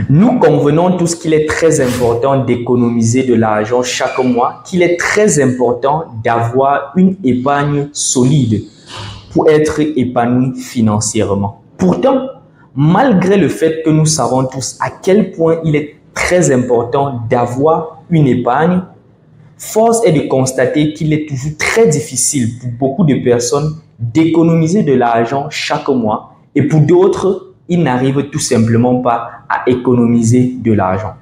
Nous convenons tous qu'il est très important d'économiser de l'argent chaque mois, qu'il est très important d'avoir une épargne solide pour être épanoui financièrement. Pourtant, malgré le fait que nous savons tous à quel point il est très important d'avoir une épargne, force est de constater qu'il est toujours très difficile pour beaucoup de personnes d'économiser de l'argent chaque mois et pour d'autres, ils n'arrivent tout simplement pas à économiser de l'argent.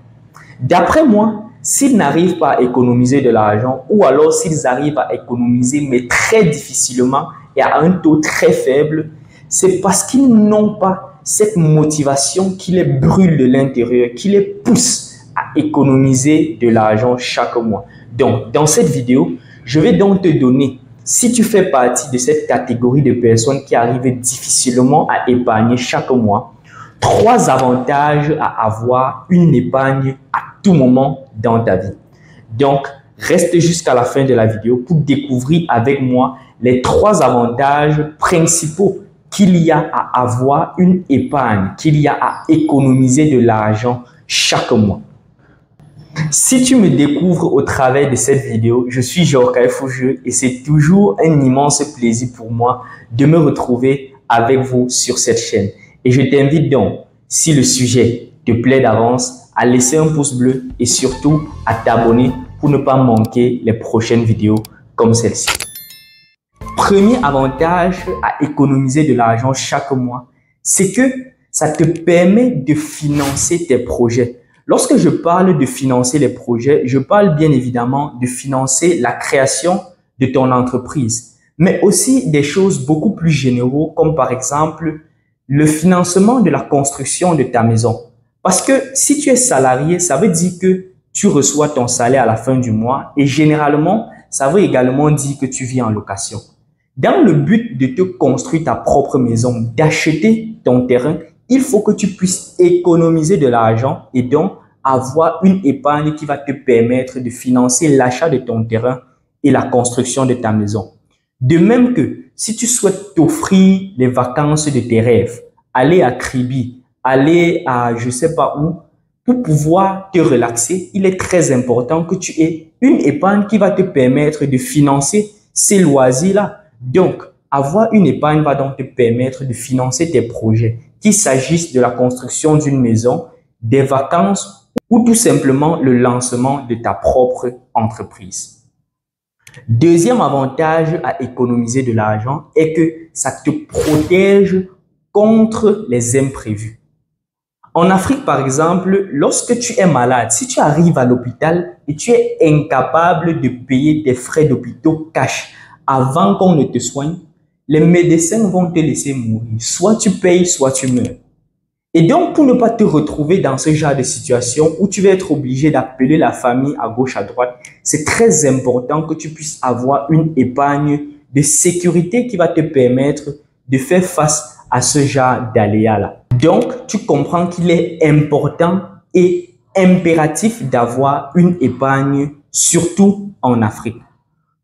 D'après moi, s'ils n'arrivent pas à économiser de l'argent ou alors s'ils arrivent à économiser mais très difficilement et à un taux très faible, c'est parce qu'ils n'ont pas cette motivation qui les brûle de l'intérieur, qui les pousse à économiser de l'argent chaque mois. Donc, dans cette vidéo, je vais donc te donner, si tu fais partie de cette catégorie de personnes qui arrivent difficilement à épargner chaque mois, 3 avantages à avoir une épargne à tout moment dans ta vie. Donc, reste jusqu'à la fin de la vidéo pour découvrir avec moi les 3 avantages principaux qu'il y a à avoir une épargne, qu'il y a à économiser de l'argent chaque mois. Si tu me découvres au travers de cette vidéo, je suis Jorkaï Fougeux et c'est toujours un immense plaisir pour moi de me retrouver avec vous sur cette chaîne. Et je t'invite donc, si le sujet te plaît d'avance, à laisser un pouce bleu et surtout à t'abonner pour ne pas manquer les prochaines vidéos comme celle-ci. Premier avantage à économiser de l'argent chaque mois, c'est que ça te permet de financer tes projets. Lorsque je parle de financer les projets, je parle bien évidemment de financer la création de ton entreprise, mais aussi des choses beaucoup plus généraux comme par exemple le financement de la construction de ta maison. Parce que si tu es salarié, ça veut dire que tu reçois ton salaire à la fin du mois et généralement, ça veut également dire que tu vis en location. Dans le but de te construire ta propre maison, d'acheter ton terrain, il faut que tu puisses économiser de l'argent et donc avoir une épargne qui va te permettre de financer l'achat de ton terrain et la construction de ta maison. De même que si tu souhaites t'offrir les vacances de tes rêves, aller à Kribi, aller à je sais pas où, pour pouvoir te relaxer, il est très important que tu aies une épargne qui va te permettre de financer ces loisirs-là. Donc, avoir une épargne va donc te permettre de financer tes projets, qu'il s'agisse de la construction d'une maison, des vacances ou tout simplement le lancement de ta propre entreprise. Deuxième avantage à économiser de l'argent est que ça te protège contre les imprévus. En Afrique, par exemple, lorsque tu es malade, si tu arrives à l'hôpital et tu es incapable de payer tes frais d'hôpital cash avant qu'on ne te soigne, les médecins vont te laisser mourir. Soit tu payes, soit tu meurs. Et donc, pour ne pas te retrouver dans ce genre de situation où tu vas être obligé d'appeler la famille à gauche, à droite, c'est très important que tu puisses avoir une épargne de sécurité qui va te permettre de faire face à ce genre d'aléas-là. Donc, tu comprends qu'il est important et impératif d'avoir une épargne, surtout en Afrique.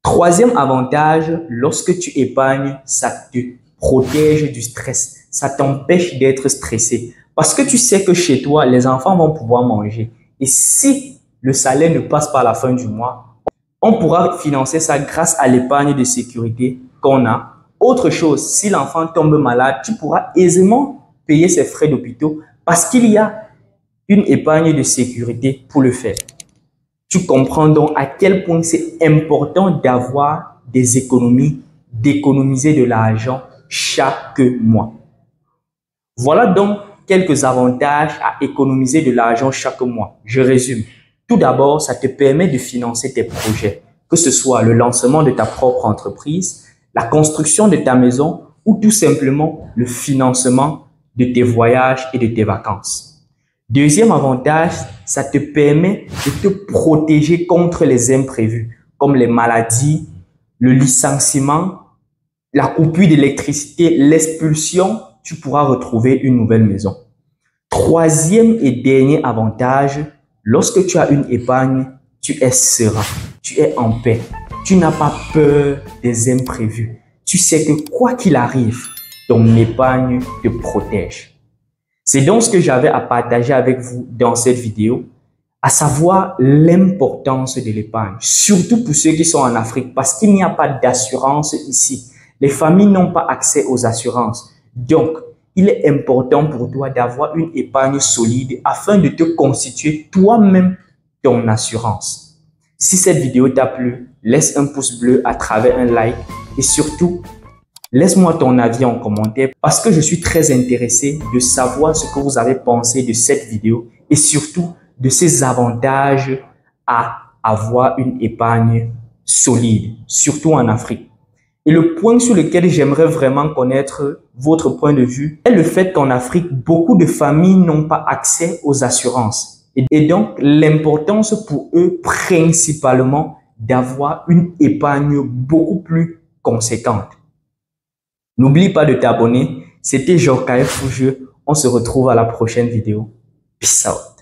Troisième avantage, lorsque tu épargnes, ça te protège du stress. Ça t'empêche d'être stressé. Parce que tu sais que chez toi, les enfants vont pouvoir manger. Et si le salaire ne passe pas à la fin du mois, on pourra financer ça grâce à l'épargne de sécurité qu'on a. Autre chose, si l'enfant tombe malade, tu pourras aisément payer ses frais d'hôpital parce qu'il y a une épargne de sécurité pour le faire. Tu comprends donc à quel point c'est important d'avoir des économies, d'économiser de l'argent chaque mois. Voilà donc quelques avantages à économiser de l'argent chaque mois. Je résume. Tout d'abord, ça te permet de financer tes projets, que ce soit le lancement de ta propre entreprise, la construction de ta maison ou tout simplement le financement de tes voyages et de tes vacances. Deuxième avantage, ça te permet de te protéger contre les imprévus, comme les maladies, le licenciement, la coupure d'électricité, l'expulsion, tu pourras retrouver une nouvelle maison. Troisième et dernier avantage, lorsque tu as une épargne, tu es serein, tu es en paix, tu n'as pas peur des imprévus. Tu sais que quoi qu'il arrive, ton épargne te protège. C'est donc ce que j'avais à partager avec vous dans cette vidéo, à savoir l'importance de l'épargne, surtout pour ceux qui sont en Afrique, parce qu'il n'y a pas d'assurance ici. Les familles n'ont pas accès aux assurances. Donc, il est important pour toi d'avoir une épargne solide afin de te constituer toi-même ton assurance. Si cette vidéo t'a plu, laisse un pouce bleu à travers un like et surtout, laisse-moi ton avis en commentaire parce que je suis très intéressé de savoir ce que vous avez pensé de cette vidéo et surtout de ses avantages à avoir une épargne solide, surtout en Afrique. Et le point sur lequel j'aimerais vraiment connaître votre point de vue est le fait qu'en Afrique, beaucoup de familles n'ont pas accès aux assurances. Et donc, l'importance pour eux, principalement, d'avoir une épargne beaucoup plus conséquente. N'oublie pas de t'abonner. C'était Jorkaï Fougeux. On se retrouve à la prochaine vidéo. Peace out.